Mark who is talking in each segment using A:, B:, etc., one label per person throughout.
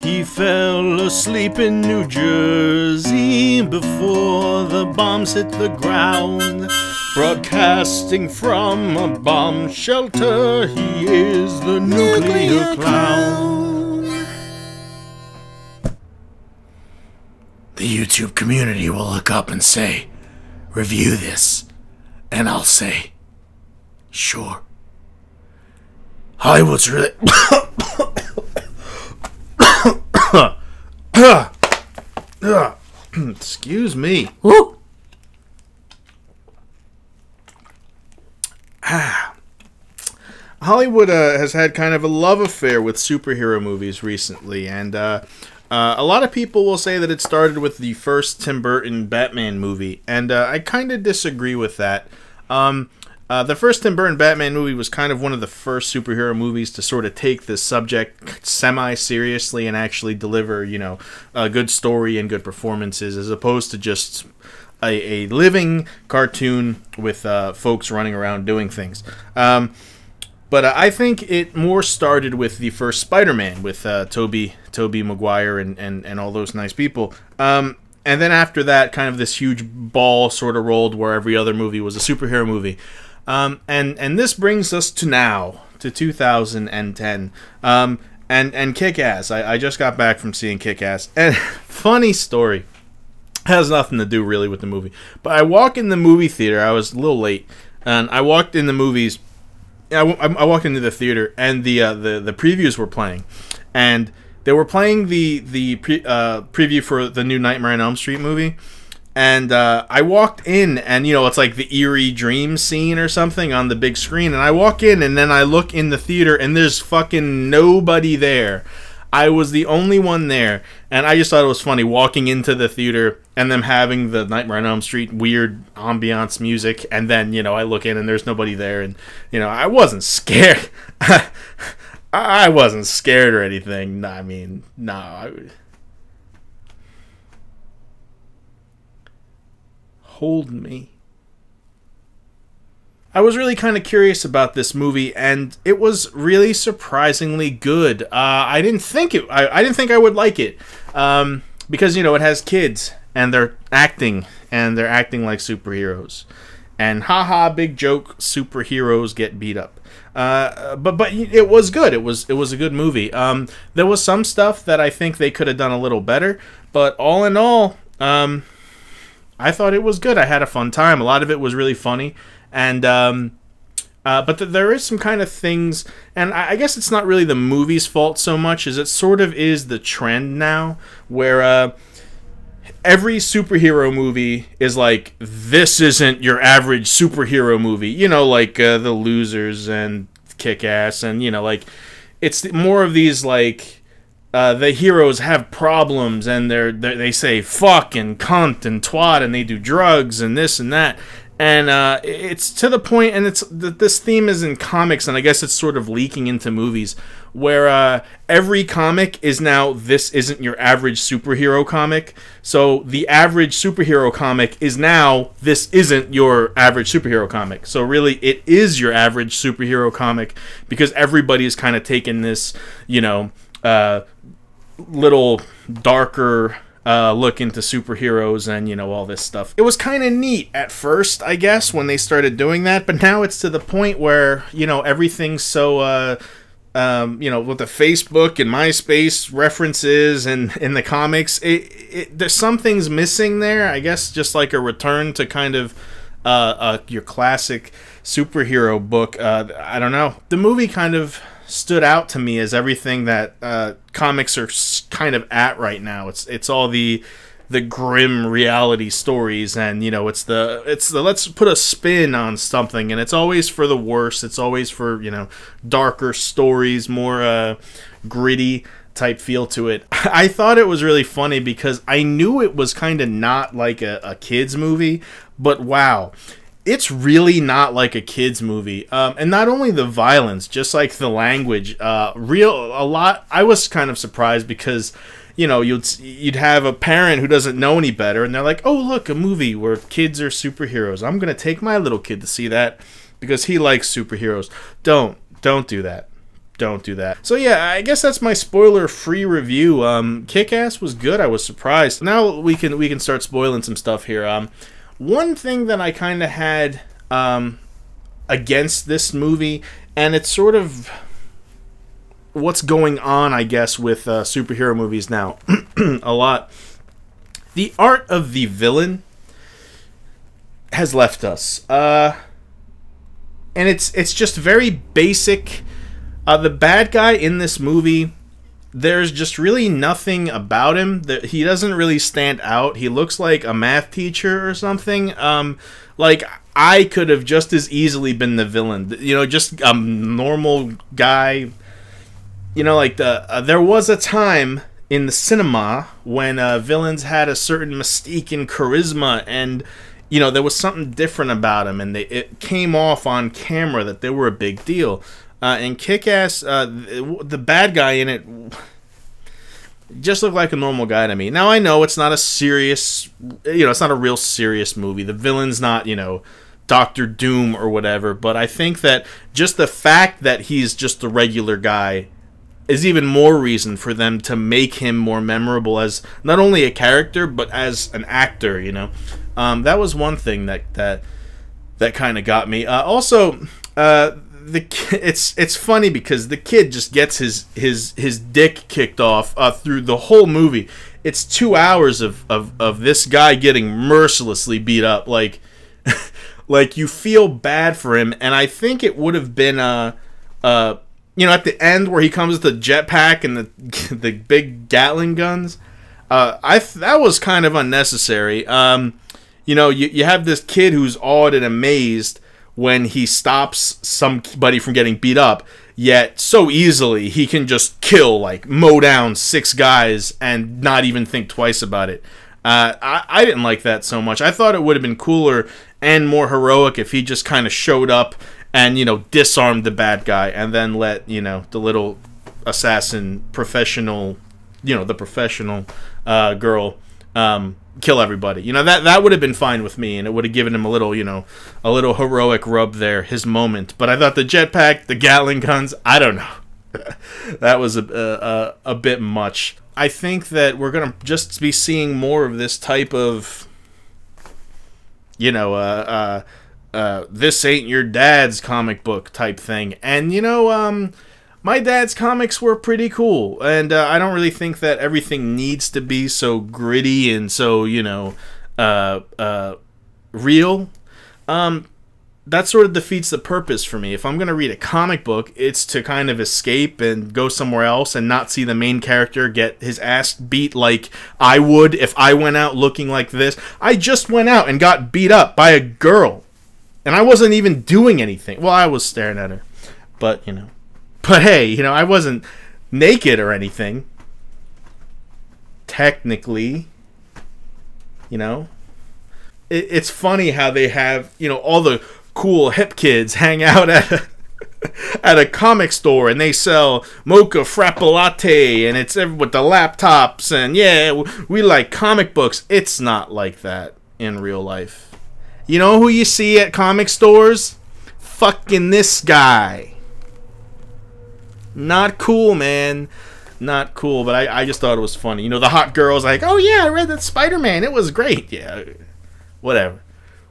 A: He fell asleep in New Jersey before the bombs hit the ground. Broadcasting from a bomb shelter, he is the nuclear clown.
B: The YouTube community will look up and say, "Review this." And I'll say, "Sure." Hollywood's really...
A: Excuse me. Hollywood has had kind of a love affair with superhero movies recently, and a lot of people will say that it started with the first Tim Burton Batman movie, and I kind of disagree with that. The first Tim Burton Batman movie was kind of one of the first superhero movies to sort of take this subject semi-seriously and actually deliver, you know, a good story and good performances, as opposed to just a living cartoon with folks running around doing things. But I think it more started with the first Spider-Man with Tobey Maguire and all those nice people. And then after that, kind of this huge ball sort of rolled where every other movie was a superhero movie. And this brings us to now, to 2010. And Kick-Ass. I just got back from seeing Kick-Ass. And funny story. Has nothing to do really with the movie. But I walk in the movie theater. I was a little late. And I walked in the movies. I walked into the theater, and the previews were playing, and they were playing the preview for the new Nightmare on Elm Street movie, and I walked in, and you know, it's like the eerie dream scene or something on the big screen, and I walk in, and then I look in the theater, and there's fucking nobody there. I was the only one there, and I just thought it was funny walking into the theater and them having the Nightmare on Elm Street weird ambiance music, and then, you know, I look in and there's nobody there, and, you know, I wasn't scared. I wasn't scared or anything. I mean, no. Hold me. I was really kind of curious about this movie, and it was really surprisingly good. I didn't think I would like it, because, you know, it has kids, and they're acting like superheroes, and haha, big joke, superheroes get beat up. But it was good. It was a good movie. There was some stuff that I think they could have done a little better, but all in all, I thought it was good. I had a fun time. A lot of it was really funny. And but there is some kind of things, and I guess it's not really the movie's fault so much as it sort of is the trend now, where every superhero movie is like, this isn't your average superhero movie, you know, like The Losers and Kick-Ass, and, you know, like, it's more of these, like, the heroes have problems, and they say fuck and cunt and twat, and they do drugs and this and that. And it's to the point, and this theme is in comics, and I guess it's sort of leaking into movies, where every comic is now, this isn't your average superhero comic. So the average superhero comic is now, this isn't your average superhero comic. So really, it is your average superhero comic, because everybody's kind of taken this, you know, little darker look into superheroes and, you know, all this stuff. It was kind of neat at first, I guess, when they started doing that, but now it's to the point where, you know, everything's so, you know, with the Facebook and MySpace references and in the comics, there's some things missing there, I guess, just like a return to kind of your classic superhero book. I don't know. The movie kind of stood out to me as everything that comics are kind of at right now. It's all the grim reality stories, and, you know, it's the let's put a spin on something, and it's always for the worse. It's always for, you know, darker stories, more gritty type feel to it. I thought it was really funny because I knew it was kind of not like a kids movie, but wow, it's really not like a kids movie. And not only the violence, just like the language, a lot. I was kind of surprised because, you know, you'd have a parent who doesn't know any better, and they're like, oh, look, a movie where kids are superheroes. I'm going to take my little kid to see that because he likes superheroes. Don't do that. don't do that. So yeah, I guess that's my spoiler-free review. Kick-Ass was good. I was surprised. Now we can start spoiling some stuff here. One thing that I kind of had against this movie, and it's sort of what's going on, I guess, with superhero movies now a lot. The art of the villain has left us. And it's just very basic. The bad guy in this movie, there's just really nothing about him. He doesn't really stand out. He looks like a math teacher or something. Like, I could have just as easily been the villain. You know, just a normal guy. You know, like, there was a time in the cinema when villains had a certain mystique and charisma, and, you know, there was something different about them, and it came off on camera that they were a big deal. And Kick-Ass, the bad guy in it just looked like a normal guy to me. Now, I know it's not a serious, you know, it's not a real serious movie. The villain's not, you know, Doctor Doom or whatever, but I think that just the fact that he's just a regular guy is even more reason for them to make him more memorable as not only a character, but as an actor, you know. That was one thing that kind of got me. Also, it's funny because the kid just gets his dick kicked off through the whole movie. It's 2 hours of this guy getting mercilessly beat up. Like, like you feel bad for him, and I think it would have been you know, at the end where he comes with the jetpack and the big Gatling guns, that was kind of unnecessary. You know, you have this kid who's awed and amazed when he stops somebody from getting beat up, yet so easily he can just kill, like, mow down 6 guys and not even think twice about it. I didn't like that so much. I thought it would have been cooler and more heroic if he just kind of showed up and, you know, disarmed the bad guy and then let, you know, the little assassin professional, you know, the professional girl kill everybody. You know, that would have been fine with me, and it would have given him a little, you know, a little heroic rub there, his moment. But I thought the jetpack, the Gatling guns, I don't know. That was a bit much. I think that we're going to just be seeing more of this type of, you know, this ain't your dad's comic book type thing. And, you know, my dad's comics were pretty cool. And I don't really think that everything needs to be so gritty and so, you know, real. That sort of defeats the purpose for me. If I'm going to read a comic book, it's to kind of escape and go somewhere else and not see the main character get his ass beat like I would if I went out looking like this. I just went out and got beat up by a girl. And I wasn't even doing anything. Well, I was staring at her. But, you know. But hey, you know, I wasn't naked or anything. Technically. You know. It's funny how they have, you know, all the cool hip kids hang out at a comic store and they sell mocha frappe latte and it's with the laptops and yeah, we like comic books. It's not like that in real life. You know who you see at comic stores? Fucking this guy. Not cool, man. Not cool, but I just thought it was funny. You know, the hot girl's like, oh yeah, I read that Spider-Man. It was great. Yeah, whatever.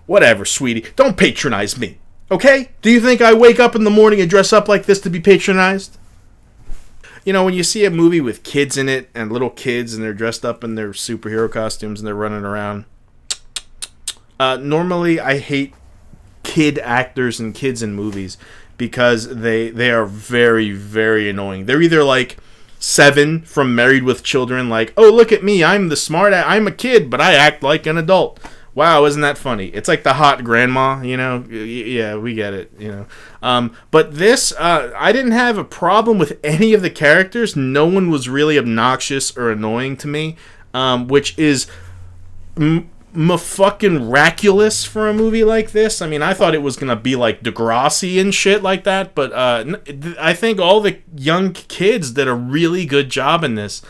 A: Whatever, sweetie. Don't patronize me, okay? Do you think I wake up in the morning and dress up like this to be patronized? You know, when you see a movie with kids in it and little kids and they're dressed up in their superhero costumes and they're running around, normally I hate kid actors and kids in movies because they are very, very annoying. They're either like Seven from Married with Children, like, oh, look at me, I'm the I'm a kid, but I act like an adult. Wow, isn't that funny? It's like the hot grandma, you know? Yeah, we get it, you know? But this, I didn't have a problem with any of the characters. No one was really obnoxious or annoying to me, which is fucking raculous for a movie like this. I mean, I thought it was gonna be like Degrassi and shit like that, but I think all the young kids did a really good job in this.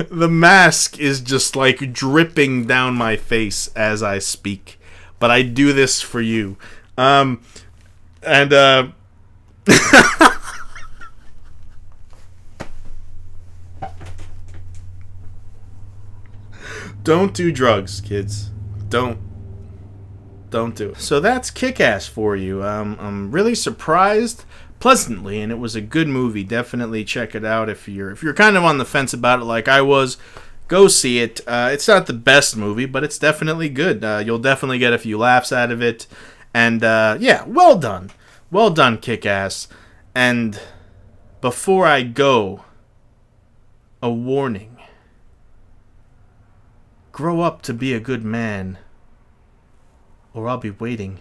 A: The mask is just like dripping down my face as I speak, but I do this for you. Don't do drugs, kids. Don't do it. So that's Kick-Ass for you. I'm really surprised pleasantly, and it was a good movie. Definitely check it out if you're kind of on the fence about it like I was. Go see it. It's not the best movie, but it's definitely good. You'll definitely get a few laughs out of it. And yeah, well done. Well done, Kick-Ass. And before I go, a warning. Grow up to be a good man, or I'll be waiting.